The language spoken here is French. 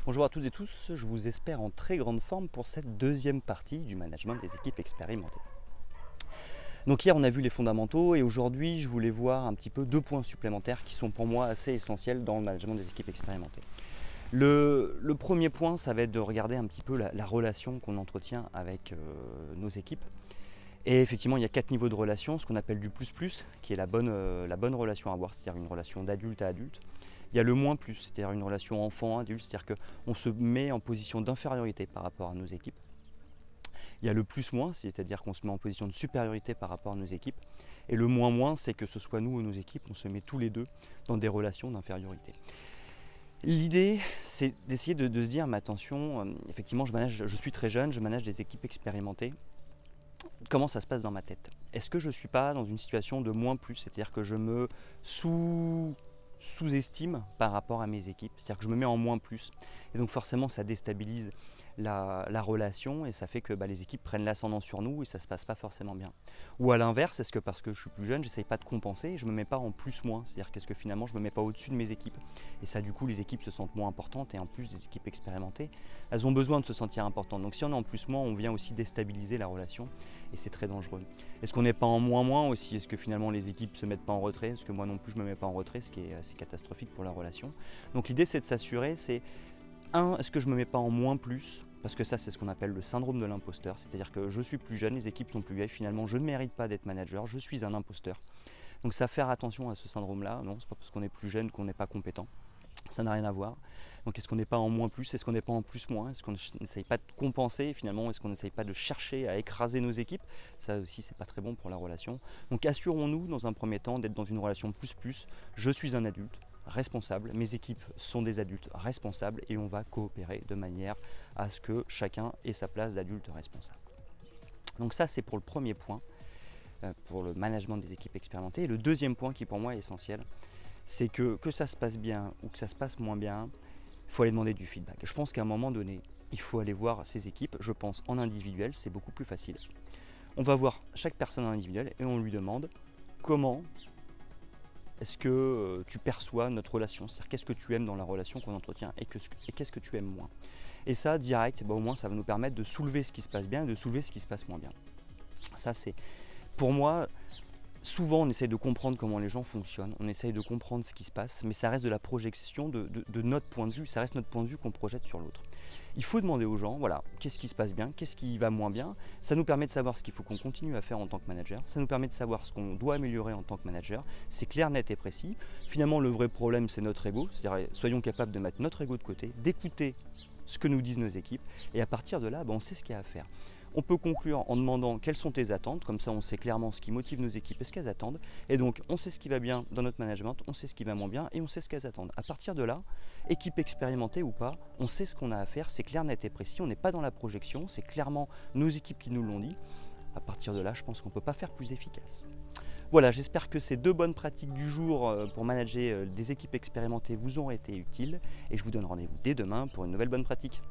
Bonjour à toutes et tous, je vous espère en très grande forme pour cette deuxième partie du management des équipes expérimentées. Donc hier on a vu les fondamentaux et aujourd'hui je voulais voir un petit peu deux points supplémentaires qui sont pour moi assez essentiels dans le management des équipes expérimentées. Le premier point, ça va être de regarder un petit peu la relation qu'on entretient avec nos équipes. Et effectivement, il y a 4 niveaux de relation, ce qu'on appelle du plus-plus, qui est la bonne relation à avoir, c'est-à-dire une relation d'adulte à adulte. Il y a le moins plus, c'est-à-dire une relation enfant-adulte, c'est-à-dire qu'on se met en position d'infériorité par rapport à nos équipes. Il y a le plus-moins, c'est-à-dire qu'on se met en position de supériorité par rapport à nos équipes. Et le moins-moins, c'est que ce soit nous ou nos équipes, on se met tous les deux dans des relations d'infériorité. L'idée, c'est d'essayer de se dire, mais attention, effectivement, je suis très jeune, je manage des équipes expérimentées. Comment ça se passe dans ma tête? Est-ce que je ne suis pas dans une situation de moins plus, c'est-à-dire que je me sous-estime par rapport à mes équipes, c'est-à-dire que je me mets en moins plus. Et donc forcément, ça déstabilise la relation et ça fait que les équipes prennent l'ascendant sur nous et ça ne se passe pas forcément bien. Ou à l'inverse, est-ce que parce que je suis plus jeune, j'essaye pas de compenser et je ne me mets pas en plus-moins, c'est-à-dire qu'est-ce que finalement je ne me mets pas au-dessus de mes équipes. Et ça, du coup, les équipes se sentent moins importantes et en plus des équipes expérimentées, elles ont besoin de se sentir importantes. Donc si on est en plus-moins, on vient aussi déstabiliser la relation et c'est très dangereux. Est-ce qu'on n'est pas en moins-moins aussi? Est-ce que finalement les équipes ne se mettent pas en retrait? Est-ce que moi non plus je ne me mets pas en retrait, ce qui est assez catastrophique pour la relation? Donc l'idée, c'est de s'assurer, c'est est-ce que je ne me mets pas en moins plus? Parce que ça, c'est ce qu'on appelle le syndrome de l'imposteur, c'est-à-dire que je suis plus jeune, les équipes sont plus vieilles, finalement je ne mérite pas d'être manager, je suis un imposteur. Donc ça, faire attention à ce syndrome-là, non, c'est pas parce qu'on est plus jeune qu'on n'est pas compétent, ça n'a rien à voir. Donc est-ce qu'on n'est pas en moins plus, est-ce qu'on n'est pas en plus moins, est-ce qu'on n'essaye pas de compenser finalement, est-ce qu'on n'essaye pas de chercher à écraser nos équipes? Ça aussi, c'est pas très bon pour la relation. Donc assurons-nous dans un premier temps d'être dans une relation plus-plus, je suis un adulte responsable, mes équipes sont des adultes responsables et on va coopérer de manière à ce que chacun ait sa place d'adulte responsable. Donc ça, c'est pour le premier point, pour le management des équipes expérimentées. Et le deuxième point qui pour moi est essentiel, c'est que ça se passe bien ou que ça se passe moins bien, il faut aller demander du feedback. Je pense qu'à un moment donné, il faut aller voir ses équipes, je pense en individuel, c'est beaucoup plus facile. On va voir chaque personne en individuel et on lui demande comment est-ce que tu perçois notre relation, c'est-à-dire qu'est-ce que tu aimes dans la relation qu'on entretient et qu'est-ce que tu aimes moins. Et ça, direct, au moins ça va nous permettre de soulever ce qui se passe bien et de soulever ce qui se passe moins bien. Ça, c'est pour moi, souvent on essaye de comprendre comment les gens fonctionnent, on essaye de comprendre ce qui se passe, mais ça reste de la projection de notre point de vue, ça reste notre point de vue qu'on projette sur l'autre. Il faut demander aux gens, voilà, qu'est-ce qui se passe bien, qu'est-ce qui va moins bien. Ça nous permet de savoir ce qu'il faut qu'on continue à faire en tant que manager, ça nous permet de savoir ce qu'on doit améliorer en tant que manager. C'est clair, net et précis. Finalement, le vrai problème, c'est notre ego, c'est-à-dire soyons capables de mettre notre ego de côté, d'écouter ce que nous disent nos équipes, et à partir de là, on sait ce qu'il y a à faire. On peut conclure en demandant quelles sont tes attentes, comme ça on sait clairement ce qui motive nos équipes et ce qu'elles attendent. Et donc on sait ce qui va bien dans notre management, on sait ce qui va moins bien et on sait ce qu'elles attendent. À partir de là, équipe expérimentée ou pas, on sait ce qu'on a à faire, c'est clair, net et précis, on n'est pas dans la projection, c'est clairement nos équipes qui nous l'ont dit. À partir de là, je pense qu'on ne peut pas faire plus efficace. Voilà, j'espère que ces deux bonnes pratiques du jour pour manager des équipes expérimentées vous auront été utiles et je vous donne rendez-vous dès demain pour une nouvelle bonne pratique.